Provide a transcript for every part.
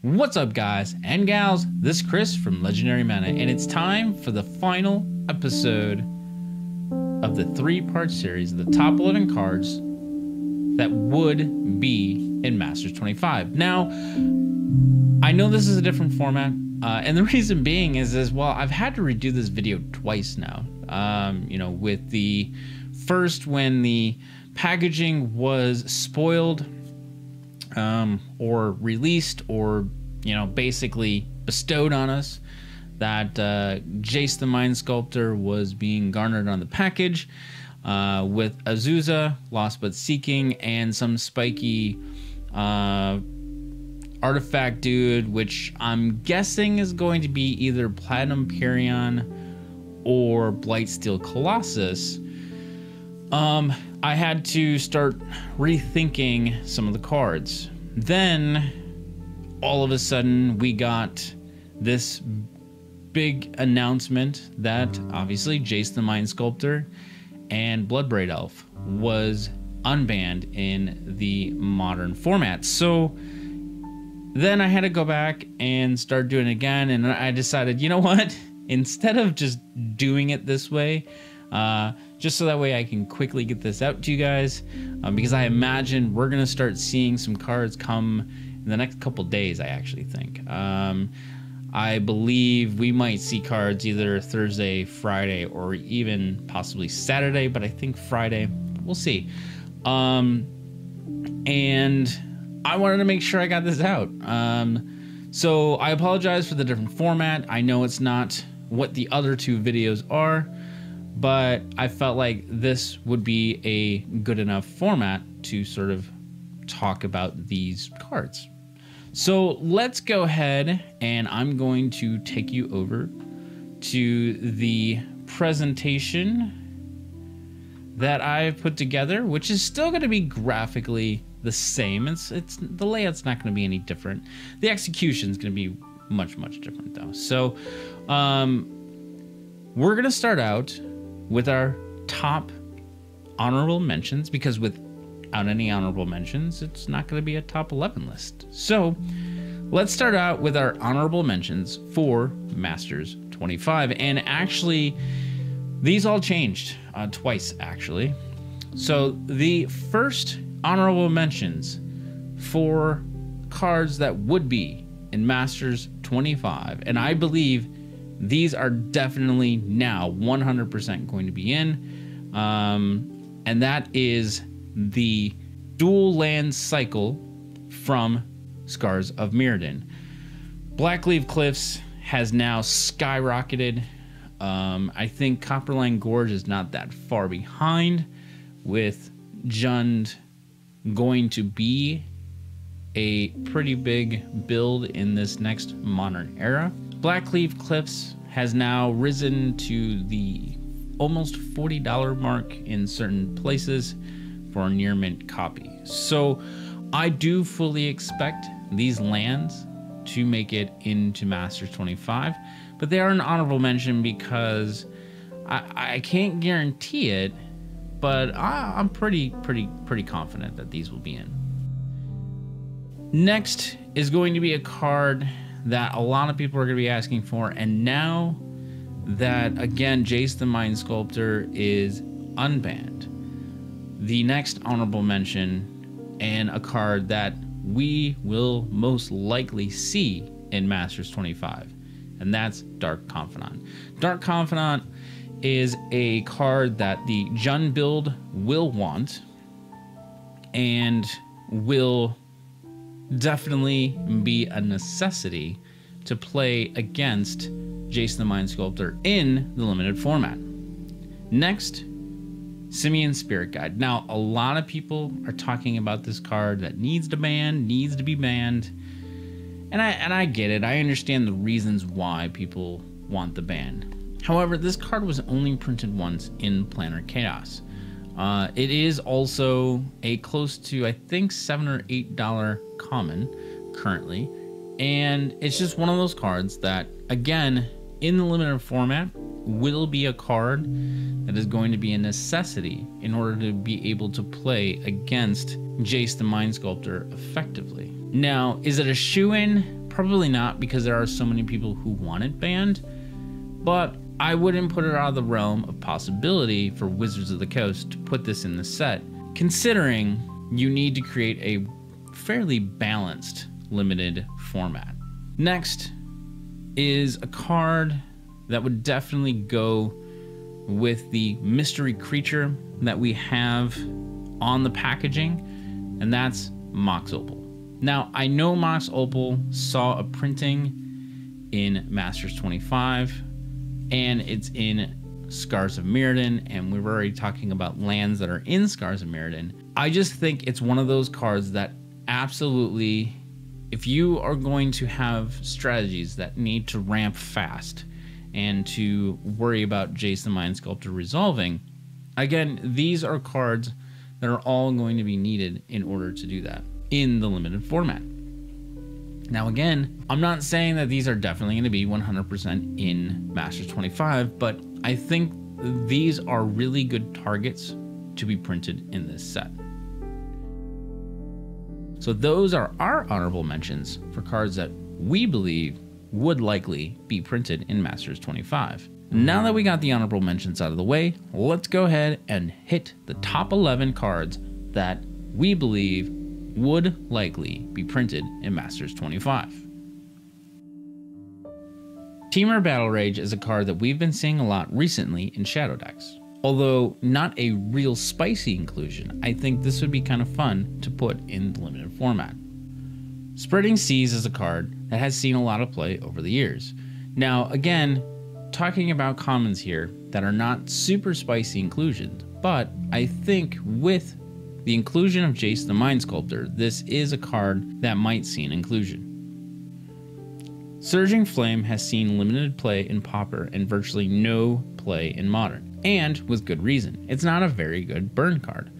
What's up, guys and gals? This is Chris from Legendary Mana, and it's time for the final episode of the three-part series of the top 11 cards that would be in Masters 25. Now, I know this is a different format, and the reason being is well, I've had to redo this video twice now. With the first when the packaging was spoiled, or released, or basically bestowed on us, that Jace the Mind Sculptor was being garnered on the package, with Azusa, Lost But Seeking, and some spiky artifact dude, which I'm guessing is going to be either Platinum Pyrrhion or Blightsteel Colossus. I had to start rethinking some of the cards. Then, all of a sudden, we got this big announcement that, obviously, Jace the Mind Sculptor and Bloodbraid Elf was unbanned in the modern format. So, then I had to go back and start doing it again, and I decided, you know what? Instead of just doing it this way, just so that way I can quickly get this out to you guys, because I imagine we're gonna start seeing some cards come in the next couple days. I actually think I believe we might see cards either Thursday, Friday, or even possibly Saturday, but I think Friday. We'll see. And I wanted to make sure I got this out, so I apologize for the different format. I know it's not what the other two videos are, but I felt like this would be a good enough format to sort of talk about these cards. So let's go ahead, and I'm going to take you over to the presentation that I've put together, which is still going to be graphically the same. It's the layout's not going to be any different. The execution is going to be much different though. So we're going to start out with our top honorable mentions, because without any honorable mentions, it's not going to be a top 11 list. So let's start out with our honorable mentions for Masters 25. And actually, these all changed twice, actually. So the first honorable mentions for cards that would be in Masters 25, and I believe these are definitely now 100% going to be in, and that is the dual land cycle from Scars of Mirrodin. Blackleaf Cliffs has now skyrocketed. I think Copperline Gorge is not that far behind, with Jund going to be a pretty big build in this next modern era. Blackleaf Cliffs has now risen to the almost $40 mark in certain places for a near mint copy. So I do fully expect these lands to make it into Masters 25, but they are an honorable mention because I can't guarantee it, but I'm pretty confident that these will be in. Next is going to be a card that a lot of people are going to be asking for, and now that, again, Jace the Mind Sculptor is unbanned, the next honorable mention, and a card that we will most likely see in Masters 25, and that's Dark Confidant. Dark Confidant is a card that the Jund build will want, and will definitely be a necessity to play against Jace the Mind Sculptor in the limited format. Next, Simian Spirit Guide. Now, a lot of people are talking about this card that needs to be banned, and I get it. I understand the reasons why people want the ban. However, this card was only printed once in Planar Chaos. It is also a close to, I think, $7 or $8 common currently, and it's just one of those cards that, again, in the limited format, will be a card that is going to be a necessity in order to be able to play against Jace the Mind Sculptor effectively. Now, is it a shoo-in? Probably not, because there are so many people who want it banned, but I wouldn't put it out of the realm of possibility for Wizards of the Coast to put this in the set, considering you need to create a fairly balanced limited format. Next is a card that would definitely go with the mystery creature that we have on the packaging, and that's Mox Opal. Now, I know Mox Opal saw a printing in Masters 25, and it's in Scars of Mirrodin, and we were already talking about lands that are in Scars of Mirrodin. I just think it's one of those cards that absolutely, if you are going to have strategies that need to ramp fast and to worry about Jace the Mind Sculptor resolving, again, these are cards that are all going to be needed in order to do that in the limited format. Now again, I'm not saying that these are definitely going to be 100% in Masters 25, but I think these are really good targets to be printed in this set. So those are our honorable mentions for cards that we believe would likely be printed in Masters 25. Now that we got the honorable mentions out of the way, let's go ahead and hit the top 11 cards that we believe would likely be printed in Masters 25. Temur Battle Rage is a card that we've been seeing a lot recently in Shadow decks. Although not a real spicy inclusion, I think this would be kind of fun to put in the limited format. Spreading Seas is a card that has seen a lot of play over the years. Now again, talking about commons here that are not super spicy inclusions, but I think with the inclusion of Jace the Mind Sculptor, this is a card that might see an inclusion. Surging Flame has seen limited play in Pauper and virtually no play in Modern, and with good reason. It's not a very good burn card.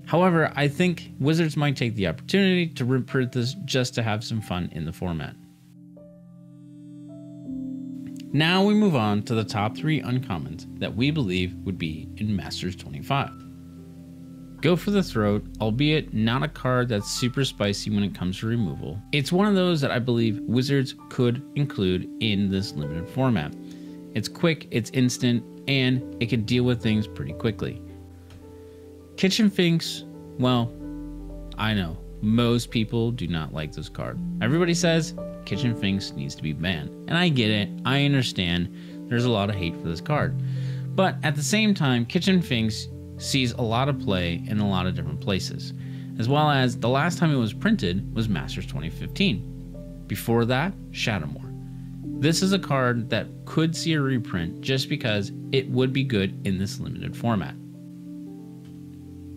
However, I think Wizards might take the opportunity to reprint this just to have some fun in the format. Now we move on to the top 3 uncommons that we believe would be in Masters 25. Go for the Throat, albeit not a card that's super spicy when it comes to removal. It's one of those that I believe Wizards could include in this limited format. It's quick, it's instant, and it can deal with things pretty quickly. Kitchen Finks, well, I know, most people do not like this card. Everybody says Kitchen Finks needs to be banned, and I get it, I understand, there's a lot of hate for this card. But at the same time, Kitchen Finks sees a lot of play in a lot of different places, as well as the last time it was printed was Masters 2015. Before that, Shadowmoor. This is a card that could see a reprint just because it would be good in this limited format.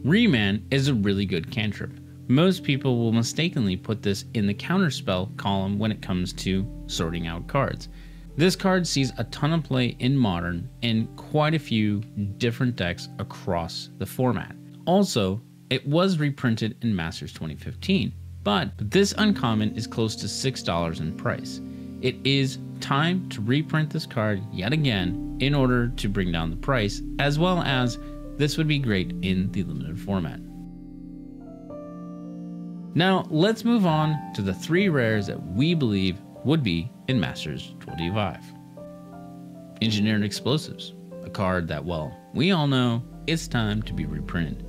Remand is a really good cantrip. Most people will mistakenly put this in the counterspell column when it comes to sorting out cards. This card sees a ton of play in Modern in quite a few different decks across the format. Also, it was reprinted in Masters 2015, but this uncommon is close to $6 in price. It is time to reprint this card yet again in order to bring down the price, as well as this would be great in the limited format. Now let's move on to the 3 rares that we believe would be in Masters 25. Engineered Explosives, a card that, well, we all know it's time to be reprinted.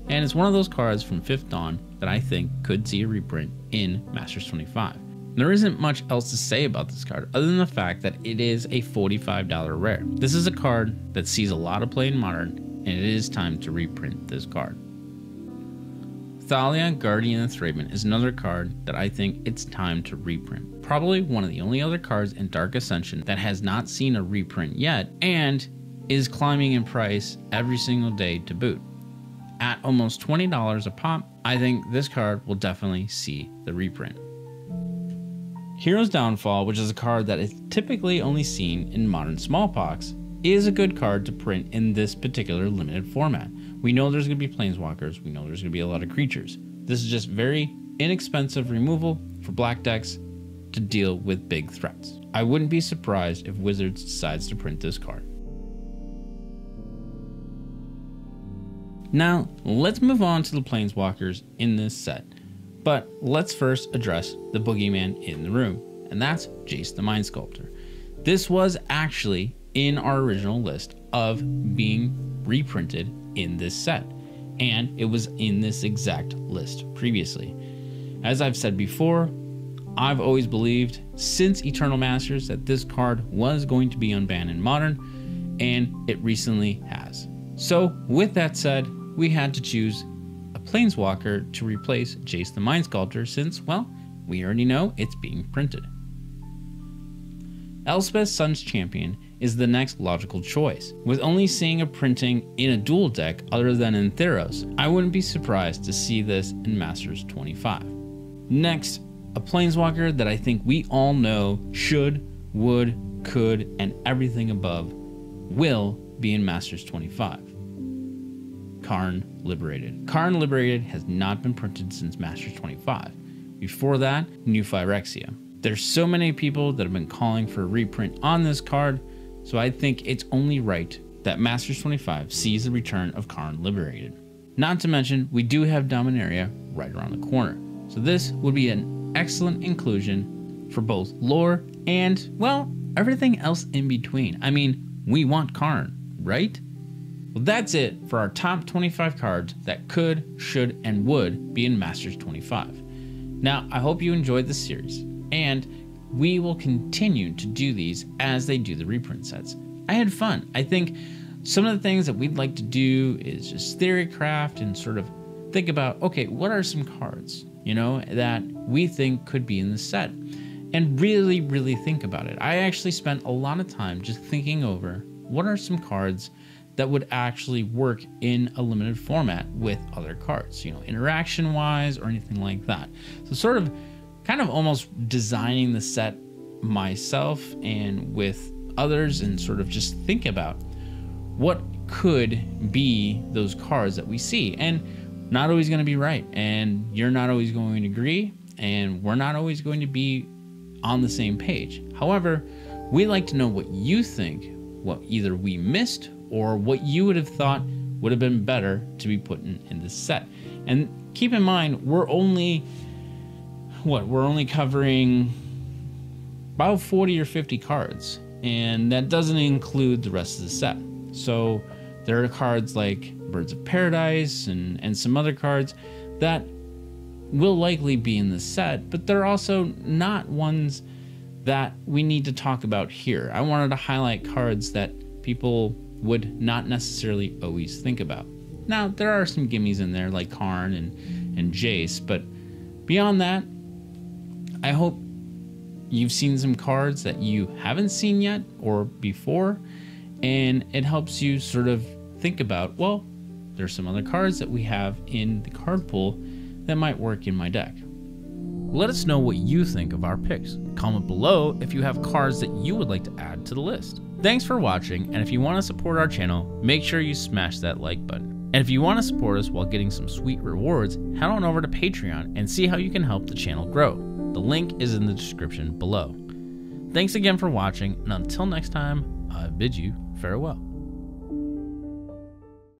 And it's one of those cards from 5th Dawn that I think could see a reprint in Masters 25. There isn't much else to say about this card other than the fact that it is a $45 rare. This is a card that sees a lot of play in Modern, and it is time to reprint this card. Thalia, Guardian of Thraben is another card that I think it's time to reprint. Probably one of the only other cards in Dark Ascension that has not seen a reprint yet, and is climbing in price every single day to boot. At almost $20 a pop, I think this card will definitely see the reprint. Hero's Downfall, which is a card that is typically only seen in Modern Smallpox, is a good card to print in this particular limited format. We know there's going to be planeswalkers, we know there's going to be a lot of creatures. This is just very inexpensive removal for black decks to deal with big threats. I wouldn't be surprised if Wizards decides to print this card. Now, let's move on to the planeswalkers in this set. But let's first address the boogeyman in the room, and that's Jace the Mind Sculptor. This was actually in our original list of being reprinted in this set, and it was in this exact list previously. As I've said before, I've always believed since Eternal Masters that this card was going to be unbanned in Modern, and it recently has. So with that said, we had to choose a Planeswalker to replace Jace the Mind Sculptor since, well, we already know it's being printed. Elspeth Sun's Champion is the next logical choice. With only seeing a printing in a dual deck other than in Theros, I wouldn't be surprised to see this in Masters 25. Next, a Planeswalker that I think we all know should, would, could, and everything above will be in Masters 25. Karn Liberated. Karn Liberated has not been printed since Masters 25. Before that, New Phyrexia. There's so many people that have been calling for a reprint on this card, so I think it's only right that Masters 25 sees the return of Karn Liberated. Not to mention, we do have Dominaria right around the corner, so this would be an excellent inclusion for both lore and, well, everything else in between. I mean, we want Karn, right? Well, that's it for our top 25 cards that could, should, and would be in Masters 25. Now, I hope you enjoyed this series, and we will continue to do these as they do the reprint sets. I had fun. I think some of the things that we'd like to do is just theory craft and sort of think about, okay, what are some cards, you know, that we think could be in the set, and really, really think about it. I actually spent a lot of time just thinking over what are some cards that would actually work in a limited format with other cards, you know, interaction wise or anything like that. So sort of kind of almost designing the set myself and with others, and sort of just think about what could be those cards that we see, and not always going to be right, and you're not always going to agree, and we're not always going to be on the same page. However, we like to know what you think, what either we missed or what you would have thought would have been better to be put in this set. And keep in mind, we're only covering about 40 or 50 cards, and that doesn't include the rest of the set. So there are cards like Birds of Paradise and some other cards that will likely be in the set, but they're also not ones that we need to talk about here. I wanted to highlight cards that people would not necessarily always think about. Now, there are some gimmies in there like Karn and Jace, but beyond that, I hope you've seen some cards that you haven't seen yet or before, and it helps you sort of think about, well, there's some other cards that we have in the card pool that might work in my deck. Let us know what you think of our picks. Comment below if you have cards that you would like to add to the list. Thanks for watching, and if you want to support our channel, make sure you smash that like button. And if you want to support us while getting some sweet rewards, head on over to Patreon and see how you can help the channel grow. The link is in the description below. Thanks again for watching, and until next time, I bid you farewell.